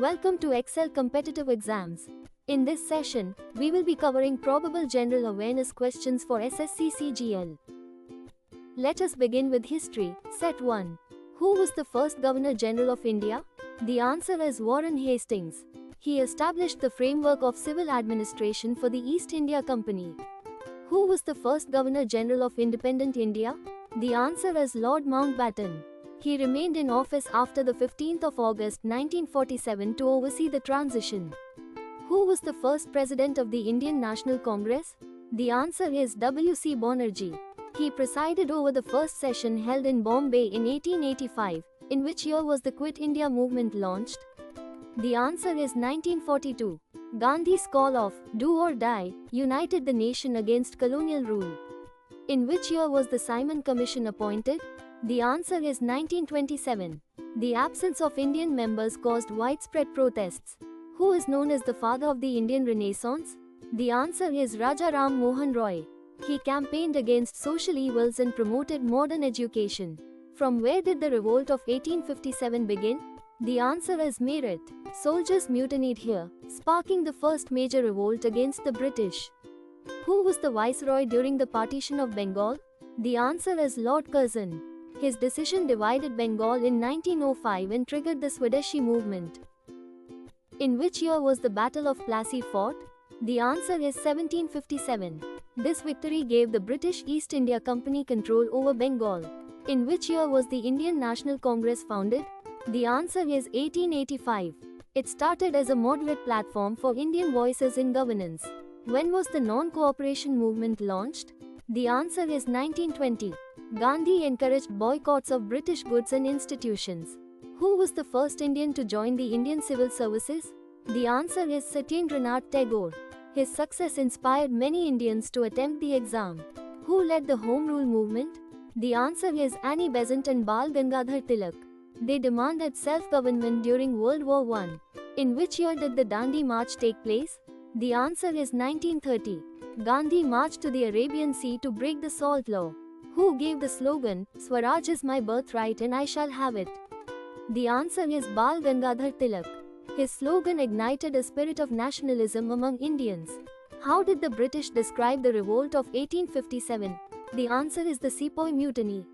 Welcome to Excel Competitive Exams. In this session, we will be covering probable general awareness questions for SSC CGL. Let us begin with history. Set 1. Who was the first Governor General of India? The answer is Warren Hastings. He established the framework of civil administration for the East India Company. Who was the first Governor General of independent India? The answer is Lord Mountbatten. He remained in office after the 15th of August 1947 to oversee the transition. Who was the first president of the Indian National Congress? The answer is W.C. Banerjee. He presided over the first session held in Bombay in 1885. In which year was the Quit India movement launched? The answer is 1942. Gandhi's call of "do or die" united the nation against colonial rule. In which year was the Simon Commission appointed? The answer is 1927. The absence of Indian members caused widespread protests. Who is known as the father of the Indian Renaissance? The answer is Raja Ram Mohan Roy. He campaigned against social evils and promoted modern education. From where did the revolt of 1857 begin? The answer is Meerut. Soldiers mutinied here, sparking the first major revolt against the British. Who was the viceroy during the partition of Bengal? The answer is Lord Curzon. His decision divided Bengal in 1905 and triggered the Swadeshi movement. In which year was the Battle of Plassey fought? The answer is 1757. This victory gave the British East India Company control over Bengal. In which year was the Indian National Congress founded? The answer is 1885. It started as a moderate platform for Indian voices in governance. When was the non-cooperation movement launched? The answer is 1920. Gandhi encouraged boycotts of British goods and institutions. Who was the first Indian to join the Indian Civil Services? The answer is Satyendranath Tagore. His success inspired many Indians to attempt the exam. Who led the Home Rule movement? The answer is Annie Besant and Bal Gangadhar Tilak. They demanded self-government during World War I. In which year did the Dandi March take place? The answer is 1930. Gandhi marched to the Arabian Sea to break the salt law. Who gave the slogan, "Swaraj is my birthright and I shall have it"? The answer is Bal Gangadhar Tilak. His slogan ignited a spirit of nationalism among Indians. How did the British describe the revolt of 1857? The answer is the Sepoy Mutiny.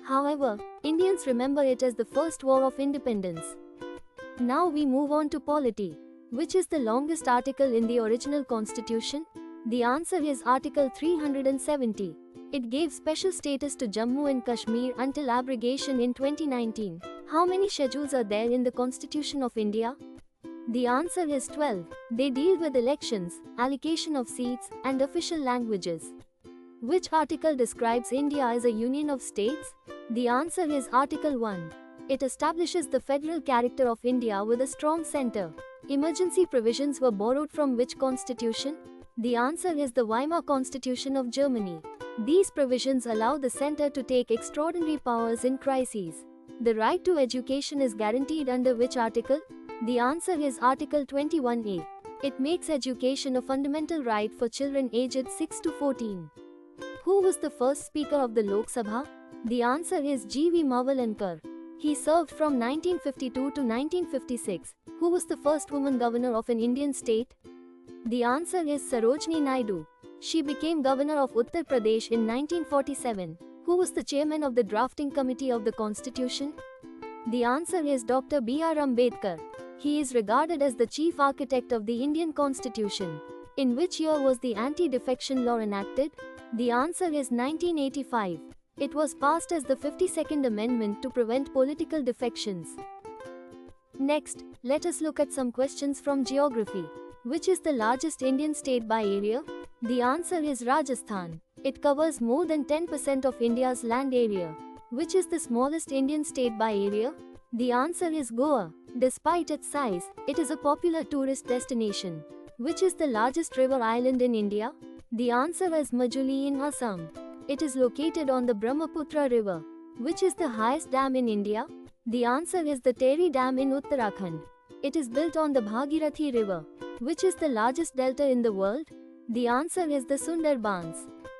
However, Indians remember it as the first war of independence. Now we move on to polity. Which is the longest article in the original constitution? The answer is Article 370. It gave special status to Jammu and Kashmir until abrogation in 2019. How many schedules are there in the Constitution of India? The answer is 12. They deal with elections, allocation of seats, and official languages. Which article describes India as a union of states? The answer is Article 1. It establishes the federal character of India with a strong center. Emergency provisions were borrowed from which constitution? The answer is the Weimar Constitution of Germany. These provisions allow the center to take extraordinary powers in crises. The right to education is guaranteed under which article? The answer is Article 21A. It makes education a fundamental right for children aged 6 to 14. Who was the first Speaker of the Lok Sabha? The answer is G.V. Mavalankar. He served from 1952 to 1956. Who was the first woman governor of an Indian state? The answer is Sarojini Naidu. She became governor of Uttar Pradesh in 1947. Who was the chairman of the drafting committee of the constitution? The answer is Dr. B.R. Ambedkar. He is regarded as the chief architect of the Indian constitution. In which year was the anti-defection law enacted? The answer is 1985. It was passed as the 52nd Amendment to prevent political defections. Next, let us look at some questions from geography. Which is the largest Indian state by area? The answer is Rajasthan. It covers more than 10% of India's land area. Which is the smallest Indian state by area? The answer is Goa. Despite its size, it is a popular tourist destination. Which is the largest river island in India? The answer is Majuli in Assam. It is located on the Brahmaputra river. Which is the highest dam in India? The answer is the Tehri Dam in Uttarakhand. It is built on the Bhagirathi river. Which is the largest delta in the world? The answer is the Sundarbans.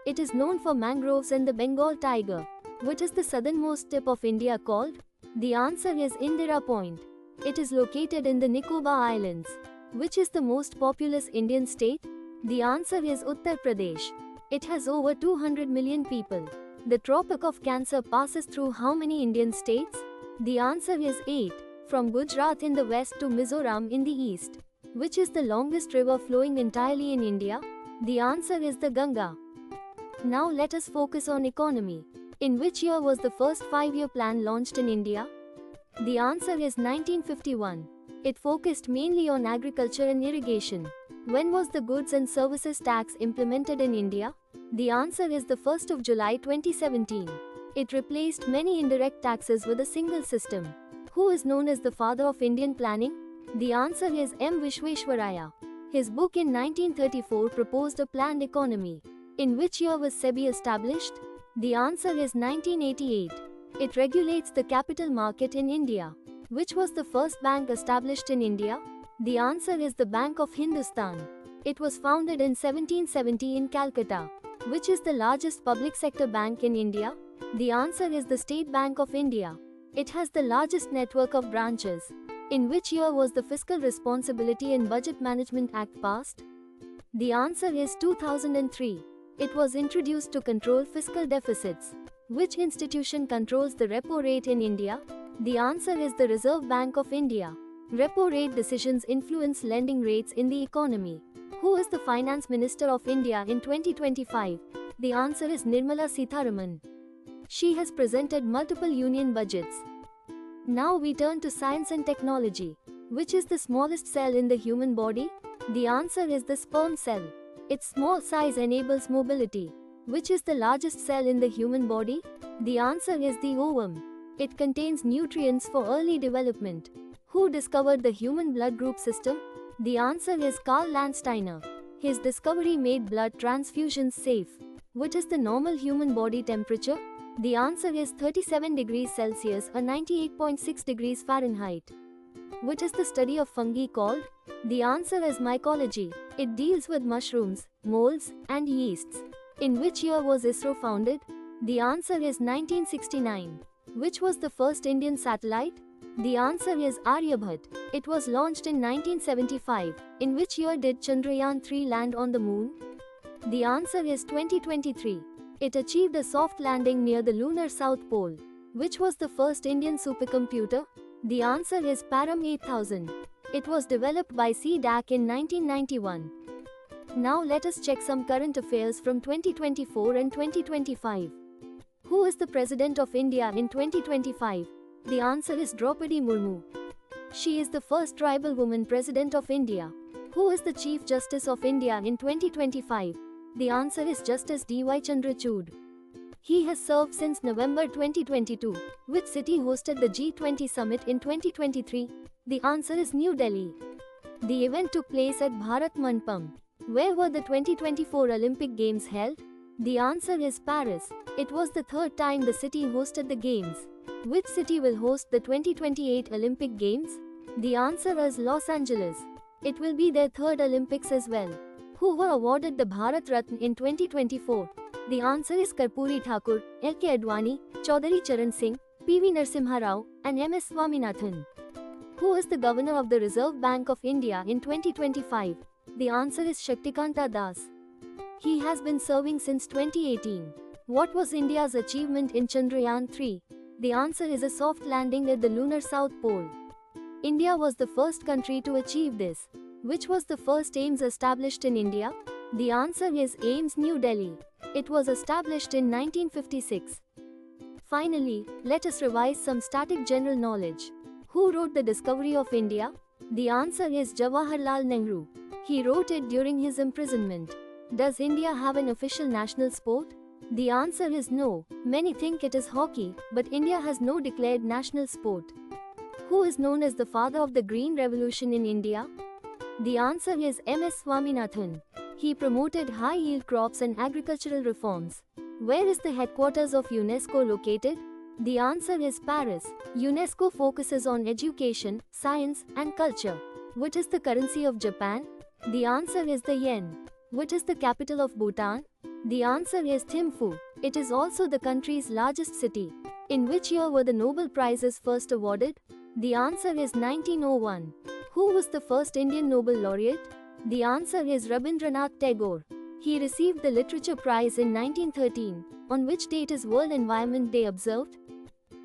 It is known for mangroves and the Bengal tiger. What is the southernmost tip of India called? The answer is Indira Point. It is located in the Nicobar Islands. Which is the most populous Indian state? The answer is Uttar Pradesh. It has over 200 million people. The Tropic of Cancer passes through how many Indian states? The answer is 8, from Gujarat in the west to Mizoram in the east. Which is the longest river flowing entirely in India? The answer is the Ganga. Now let us focus on economy. In which year was the first 5-year plan launched in India? The answer is 1951. It focused mainly on agriculture and irrigation. When was the Goods and Services Tax implemented in India? The answer is the 1st of July 2017. It replaced many indirect taxes with a single system. Who is known as the father of Indian planning? The answer is M. Vishweshwaraya. His book in 1934 proposed a planned economy. In which year was SEBI established? The answer is 1988. It regulates the capital market in India. Which was the first bank established in India? The answer is the Bank of Hindustan. It was founded in 1770 in Calcutta. Which is the largest public sector bank in India? The answer is the State Bank of India. It has the largest network of branches. In which year was the Fiscal Responsibility and Budget Management Act passed? The answer is 2003. It was introduced to control fiscal deficits. Which institution controls the repo rate in India? The answer is the Reserve Bank of India. Repo rate decisions influence lending rates in the economy. Who is the Finance Minister of India in 2025? The answer is Nirmala Sitharaman. She has presented multiple union budgets. Now we turn to science and technology. Which is the smallest cell in the human body? The answer is the sperm cell. Its small size enables mobility. Which is the largest cell in the human body? The answer is the ovum. It contains nutrients for early development. Who discovered the human blood group system? The answer is Karl Landsteiner. His discovery made blood transfusions safe. What is the normal human body temperature? The answer is 37 degrees Celsius or 98.6 degrees Fahrenheit. What is the study of fungi called? The answer is mycology. It deals with mushrooms, molds, and yeasts. In which year was ISRO founded? The answer is 1969. Which was the first Indian satellite? The answer is Aryabhat. It was launched in 1975. In which year did Chandrayaan-3 land on the moon? The answer is 2023. It achieved a soft landing near the lunar south pole. Which was the first Indian supercomputer? The answer is Param 8000. It was developed by C-DAC in 1991. Now let us check some current affairs from 2024 and 2025. Who is the President of India in 2025? The answer is Draupadi Murmu. She is the first tribal woman President of India. Who is the Chief Justice of India in 2025? The answer is Justice D.Y. Chandrachud. He has served since November 2022. Which city hosted the G20 summit in 2023? The answer is New Delhi. The event took place at Bharat Mandapam. Where were the 2024 Olympic Games held? The answer is Paris. It was the third time the city hosted the Games. Which city will host the 2028 Olympic Games? The answer is Los Angeles. It will be their third Olympics as well. Who were awarded the Bharat Ratna in 2024? The answer is Karpuri Thakur, L.K. Advani, Chaudhary Charan Singh, P.V. Narasimha Rao, and M.S. Swaminathan. Who is the Governor of the Reserve Bank of India in 2025? The answer is Shaktikanta Das. He has been serving since 2018. What was India's achievement in Chandrayaan-3? The answer is a soft landing at the lunar south pole. India was the first country to achieve this. Which was the first AIIMS established in India? The answer is AIIMS New Delhi. It was established in 1956. Finally, let us revise some static general knowledge. Who wrote The Discovery of India? The answer is Jawaharlal Nehru. He wrote it during his imprisonment. Does India have an official national sport? The answer is no. Many think it is hockey, but India has no declared national sport. Who is known as the father of the Green Revolution in India? The answer is M.S. Swaminathan. He promoted high-yield crops and agricultural reforms. Where is the headquarters of UNESCO located? The answer is Paris. UNESCO focuses on education, science, and culture. What is the currency of Japan? The answer is the yen. What is the capital of Bhutan? The answer is Thimphu. It is also the country's largest city. In which year were the Nobel Prizes first awarded? The answer is 1901. Who was the first Indian Nobel laureate? The answer is Rabindranath Tagore. He received the Literature Prize in 1913. On which date is World Environment Day observed?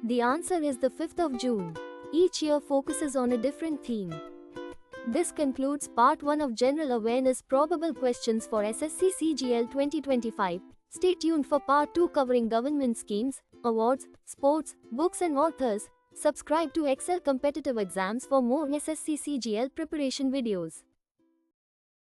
The answer is the 5th of June. Each year focuses on a different theme. This concludes part 1 of General Awareness Probable Questions for SSC CGL 2025. Stay tuned for part 2 covering government schemes, awards, sports, books and authors. Subscribe to Excel Competitive Exams for more SSC CGL preparation videos.